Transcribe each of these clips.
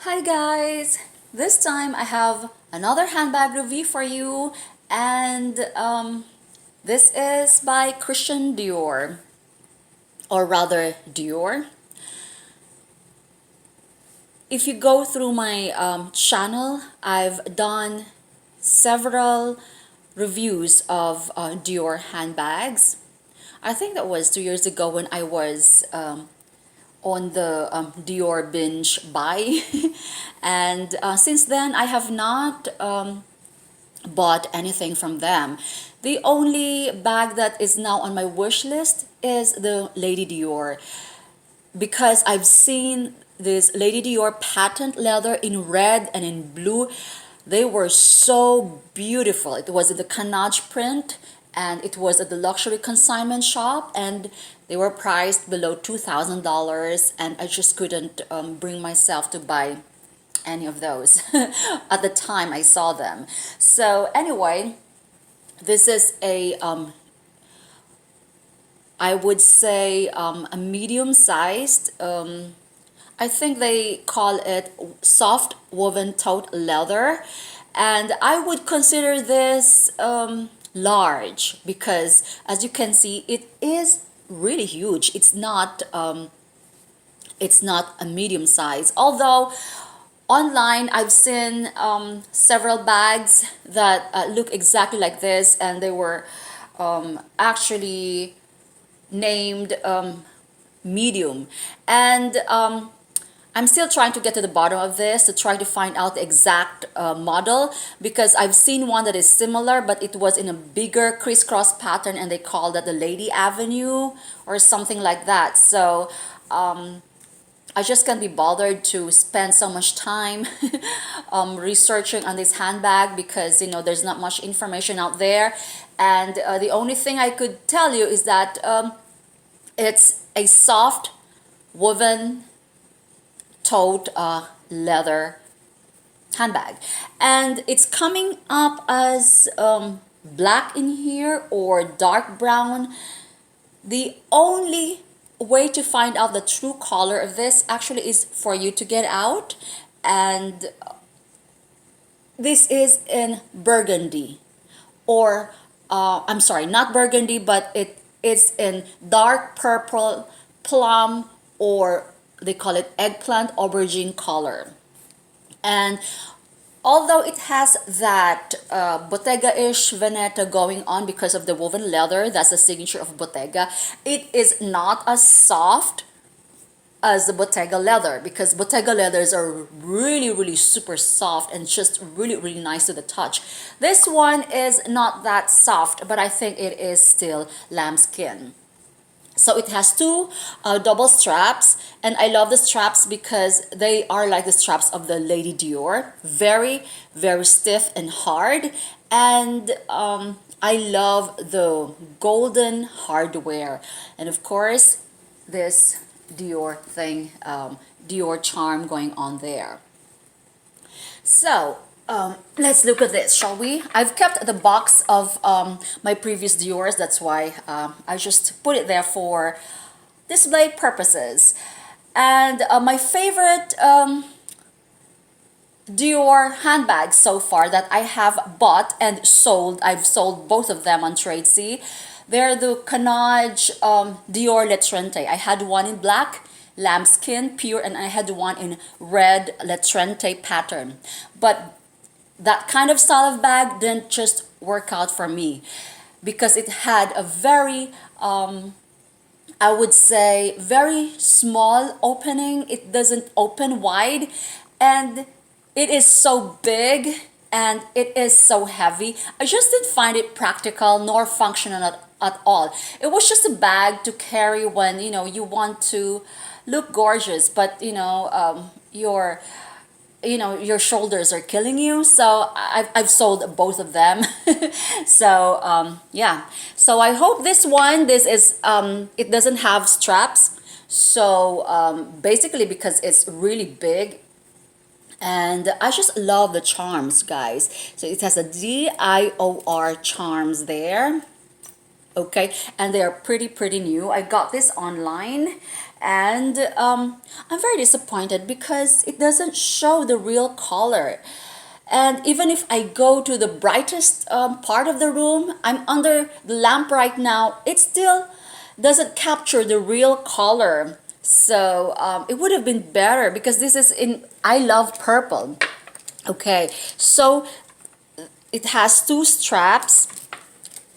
Hi guys! This time I have another handbag review for you, and this is by Christian Dior, or rather Dior. If you go through my channel, I've done several reviews of Dior handbags. I think that was 2 years ago when I was on the Dior binge buy. And since then, I have not bought anything from them. The only bag that is now on my wish list is the Lady Dior, because I've seen this Lady Dior patent leather in red and in blue. They were so beautiful. It was in the Canage print, and it was at the luxury consignment shop, and they were priced below $2,000, and I just couldn't bring myself to buy any of those at the time I saw them. So anyway, this is I would say a medium-sized. I think they call it soft woven tote leather, and I would consider this large because, as you can see, it is really huge. It's not a medium size, although online I've seen several bags that look exactly like this, and they were actually named medium. And I'm still trying to get to the bottom of this to try to find out the exact model, because I've seen one that is similar, but it was in a bigger crisscross pattern, and they called that the Lady Avenue or something like that. So I just can't be bothered to spend so much time researching on this handbag, because there's not much information out there. And the only thing I could tell you is that it's a soft woven tote leather handbag, and it's coming up as black in here or dark brown. The only way to find out the true color of this actually is for you to get out, and this is in burgundy, or I'm sorry, not burgundy, but it is in dark purple, plum, or they call it eggplant aubergine color. And although it has that Bottega-ish Veneta going on because of the woven leather, that's the signature of Bottega, it is not as soft as the Bottega leather, because Bottega leathers are really, really super soft and just really, really nice to the touch. This one is not that soft, but I think it is still lambskin. So it has two double straps, and I love the straps because they are like the straps of the Lady Dior, very, very stiff and hard. And I love the golden hardware, and of course this Dior thing, Dior charm going on there. So let's look at this, shall we? I've kept the box of my previous Dior's. That's why I just put it there for display purposes. And my favorite Dior handbags so far that I have bought and sold, I've sold both of them on Tradesy. They're the Canage Dior Le Trente. I had one in black lambskin pure, and I had one in red Le Trente pattern. But that kind of style of bag didn't just work out for me, because it had a very I would say very small opening. It doesn't open wide, and it is so big, and it is so heavy. I just didn't find it practical nor functional at all. It was just a bag to carry when you want to look gorgeous, but your shoulders are killing you. So I've sold both of them. So yeah, so I hope this is it doesn't have straps. So basically, because it's really big, and I just love the charms, guys. So it has a DIOR charms there. Okay, and they are pretty new. I got this online, and I'm very disappointed because it doesn't show the real color. And even if I go to the brightest part of the room, I'm under the lamp right now, it still doesn't capture the real color. So it would have been better because this is in, I love purple. Okay, so it has two straps.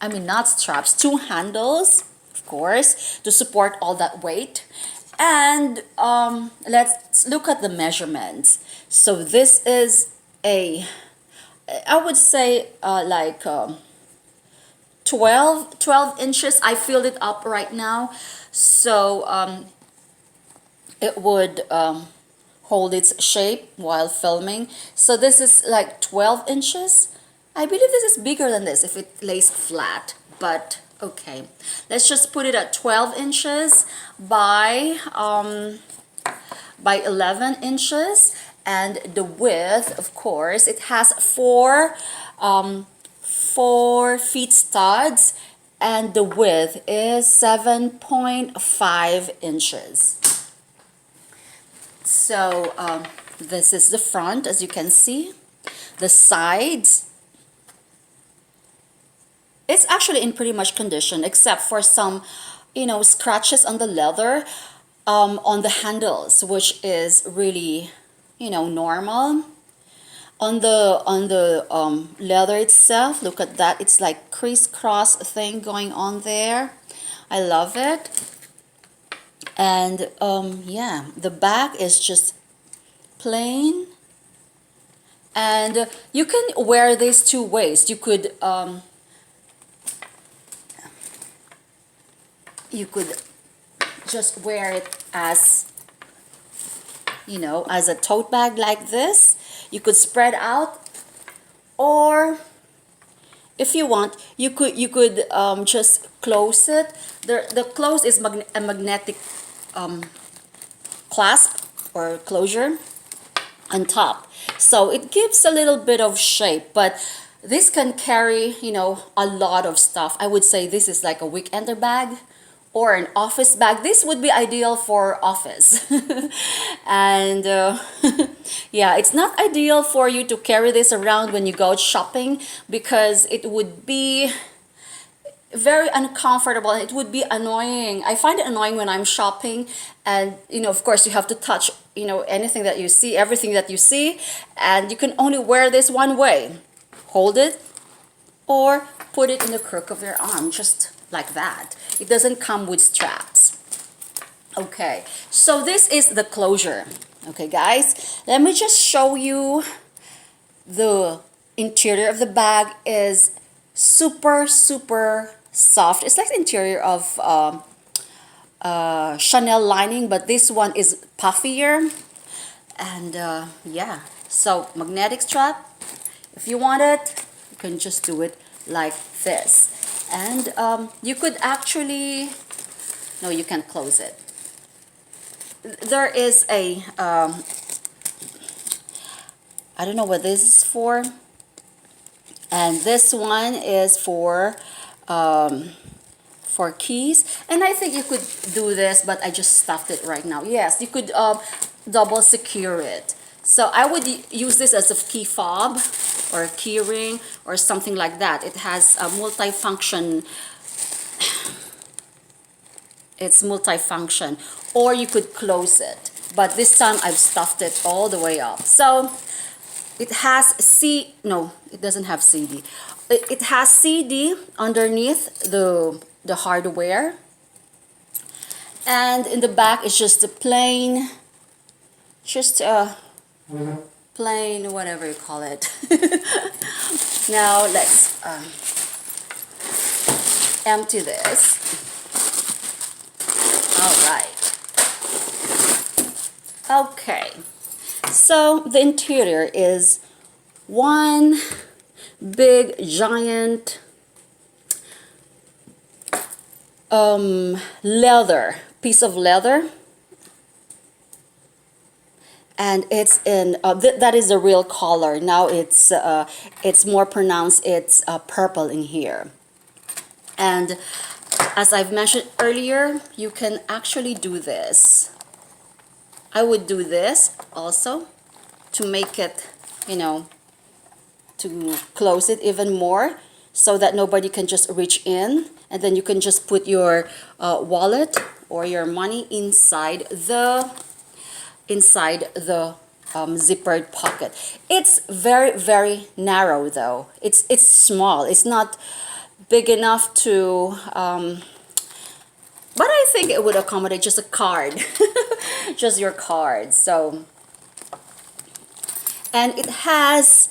I mean, not straps, two handles, of course, to support all that weight. And let's look at the measurements. So this is a, I would say like 12 inches. I filled it up right now. So it would hold its shape while filming. So this is like 12 inches. I believe this is bigger than this if it lays flat, but okay. Let's just put it at 12 inches by 11 inches. And the width, of course, it has 4 feet studs, and the width is 7.5 inches. So this is the front, as you can see. The sides, it's actually in pretty much condition except for some, scratches on the leather, on the handles, which is really, normal. On the leather itself, look at that. It's like crisscross thing going on there. I love it. And yeah, the back is just plain. And you can wear this two ways. You could just wear it as, as a tote bag like this. You could spread out, or if you want, you could just close it. The close is a magnetic clasp or closure on top, so it gives a little bit of shape. But this can carry, a lot of stuff. I would say this is like a weekender bag or an office bag. This would be ideal for office. And yeah, it's not ideal for you to carry this around when you go shopping because it would be very uncomfortable. It would be annoying. I find it annoying when I'm shopping, and of course you have to touch anything that you see, everything that you see, and you can only wear this one way. Hold it or put it in the crook of your arm, just like that. It doesn't come with straps. Okay, so this is the closure. Okay guys, let me just show you. The interior of the bag is super soft. It's like the interior of Chanel lining, but this one is puffier. And yeah, so magnetic strap. If you want it, you can just do it like this. And you could actually, no, you can't close it. There is a I don't know what this is for, and this one is for keys. And I think you could do this, but I just stuffed it right now. Yes, you could double secure it. So I would use this as a key fob or a key ring or something like that. It has a multi-function. It's multi-function. Or you could close it. But this time I've stuffed it all the way up. So it has no, it doesn't have CD. It has CD underneath the hardware. And in the back it's just a plain, plain, whatever you call it. Now let's empty this. All right. Okay. So the interior is one big giant leather, piece of leather. And it's in that is the real color. Now it's more pronounced. It's purple in here. And As I've mentioned earlier, you can actually do this. I would do this also to make it, you know, to close it even more so that nobody can just reach in, and then you can just put your wallet or your money inside the zippered pocket. It's very, very narrow though. It's small. It's not big enough to but I think it would accommodate just a card. Just your card. So, and it has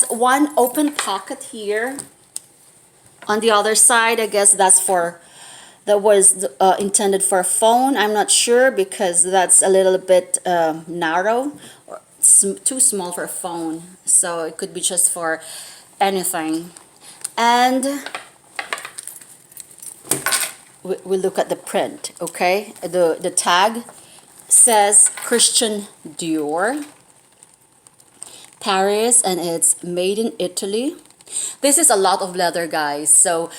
one open pocket here. On the other side, I guess that was intended for a phone. I'm not sure because that's a little bit narrow or too small for a phone. So it could be just for anything. And we look at the print, okay? The tag says Christian Dior, Paris, and it's made in Italy. This is a lot of leather, guys. So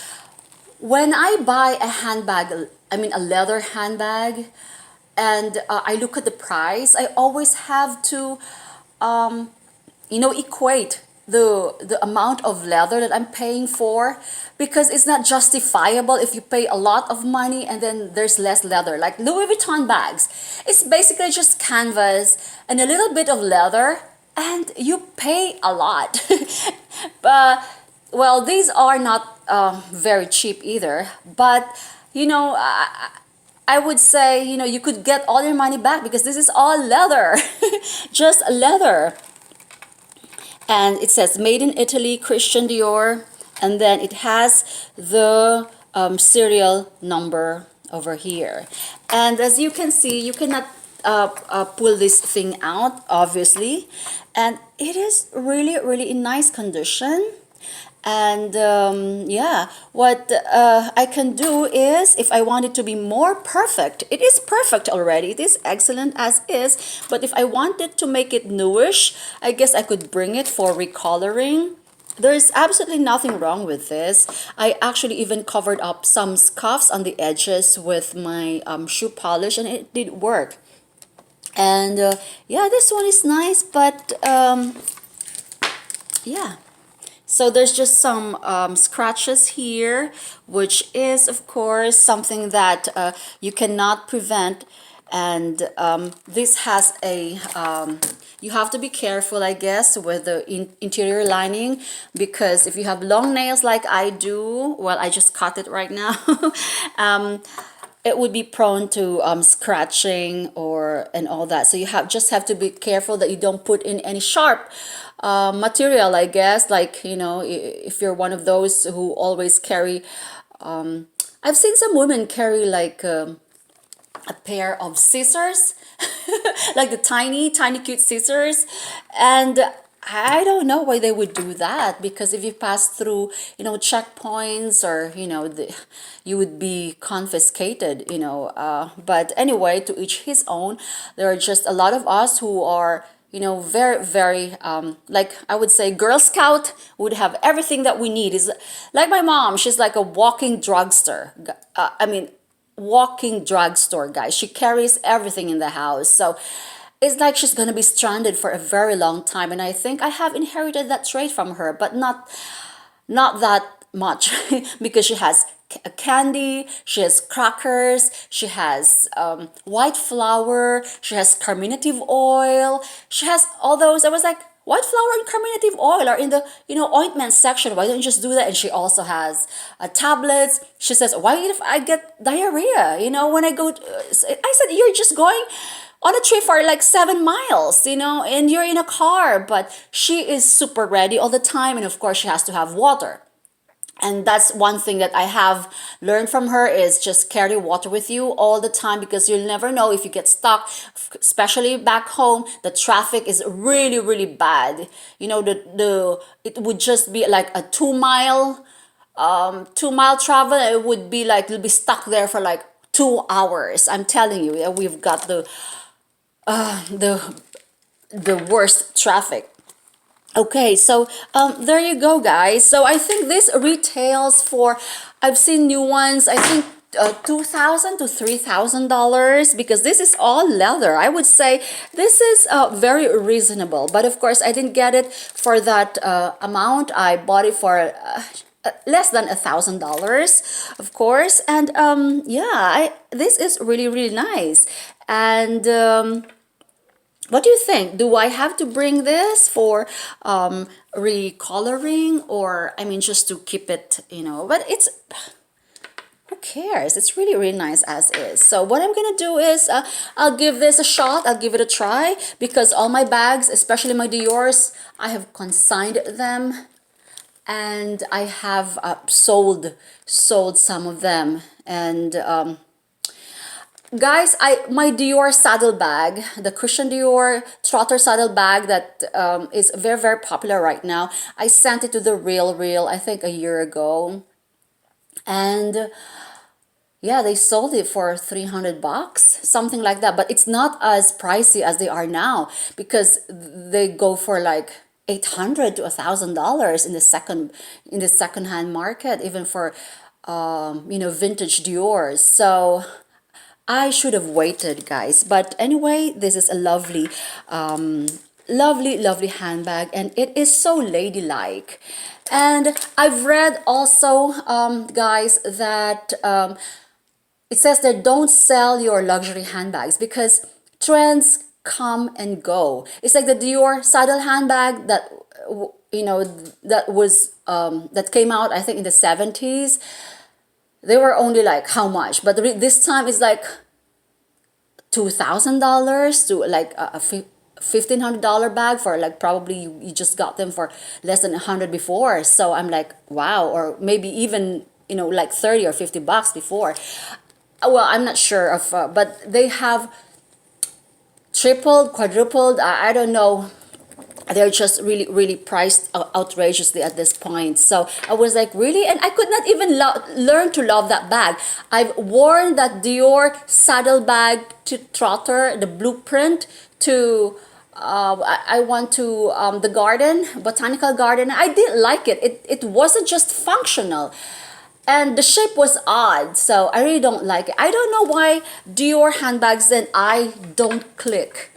when I buy a handbag, I mean a leather handbag, and I look at the price, I always have to equate the amount of leather that I'm paying for, because it's not justifiable if you pay a lot of money and then there's less leather. Like Louis Vuitton bags, it's basically just canvas and a little bit of leather, and you pay a lot. But well, these are not very cheap either, but I would say, you could get all your money back because this is all leather. Just leather. And it says made in Italy, Christian Dior, and then it has the serial number over here. And as you can see, you cannot pull this thing out, obviously, and it is really, really in nice condition. And yeah, what I can do is, if I want it to be more perfect, it is perfect already. It is excellent as is. But if I wanted to make it newish, I guess I could bring it for recoloring. There's absolutely nothing wrong with this. I actually even covered up some scuffs on the edges with my shoe polish, and it did work. And yeah, this one is nice, but yeah. So there's just some scratches here, which is, of course, something that you cannot prevent. And this has you have to be careful, I guess, with the interior lining, because if you have long nails like I do, well, I just cut it right now, it would be prone to scratching and all that. So you just have to be careful that you don't put in any sharp material, I guess, like, if you're one of those who always carry, I've seen some women carry like a pair of scissors, like the tiny, tiny cute scissors. And I don't know why they would do that, because if you pass through, checkpoints, or, you would be confiscated, but anyway, to each his own. There are just a lot of us who are, very, very, like I would say, Girl Scout would have everything that we need. Is like my mom, she's like a walking drugstore. Walking drugstore, guys. She carries everything in the house. So it's like she's gonna be stranded for a very long time. And I think I have inherited that trait from her, but not that much, because she has candy, she has crackers, she has white flour, she has carminative oil, she has all those. I was like, white flour and carminative oil are in the ointment section. Why don't you just do that? And she also has tablets. She says, why if I get diarrhea? When I go, I said, you're just going on a trip for like 7 miles, and you're in a car. But she is super ready all the time, and of course she has to have water. And that's one thing that I have learned from her, is just carry water with you all the time, because you'll never know if you get stuck, especially back home. The traffic is really, really bad. It would just be like a 2 mile travel. It would be like you'll be stuck there for like 2 hours. I'm telling you, yeah, we've got the worst traffic. Okay, so there you go, guys. So I think this retails for I've seen new ones, I think $2,000 to $3,000, because this is all leather. I would say this is very reasonable. But of course, I didn't get it for that amount. I bought it for less than $1,000, of course. And yeah, this is really, really nice. And what do you think? Do I have to bring this for recoloring, or I mean just to keep it, you know? But it's, who cares? It's really, really nice as is. So what I'm gonna do is I'll give this a shot. I'll give it a try, because all my bags, especially my Dior's, I have consigned them, and I have sold some of them. And guys, my Dior saddle bag, the Christian Dior trotter saddle bag that is very, very popular right now. I sent it to the Real, I think a year ago. And yeah, they sold it for 300 bucks, something like that. But it's not as pricey as they are now, because they go for like 800 to $1,000 in the second hand market, even for you know, vintage Dior's. So I should have waited, guys. But anyway, this is a lovely, lovely handbag, and it is so ladylike. And I've read also, guys, that it says that don't sell your luxury handbags because trends come and go. It's like the Dior saddle handbag that you know, that was that came out, I think, in the 70s. They were only like how much, but this time it's like $2,000 to like a $1,500 bag, for like probably you just got them for less than 100 before. So I'm like, wow. Or maybe even, you know, like 30 or 50 bucks before. Well, I'm not sure of, but they have tripled, quadrupled. I don't know. They're just really, really priced outrageously at this point. So I was like, really? And I could not even learn to love that bag. I've worn that Dior saddle bag to trotter, the blueprint, to I went to the garden, botanical garden. I didn't like it. It wasn't just functional. And the shape was odd, so I really don't like it. I don't know why Dior handbags and I don't click.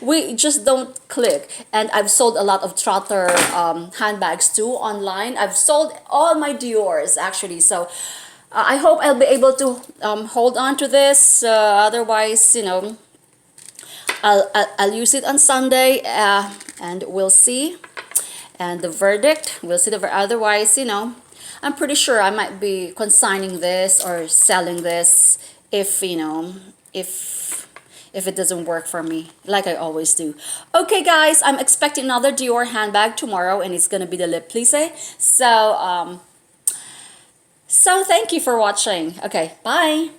We just don't click. And I've sold a lot of trotter handbags too online. I've sold all my Dior's actually. So I hope I'll be able to hold on to this. Otherwise, you know, I'll use it on Sunday, and we'll see. And the verdict, we'll see. Otherwise, you know, I'm pretty sure I might be consigning this or selling this if, you know, if it doesn't work for me, like I always do. Okay, guys, I'm expecting another Dior handbag tomorrow, and it's gonna be the Lip Plissé. So, so thank you for watching. Okay, bye.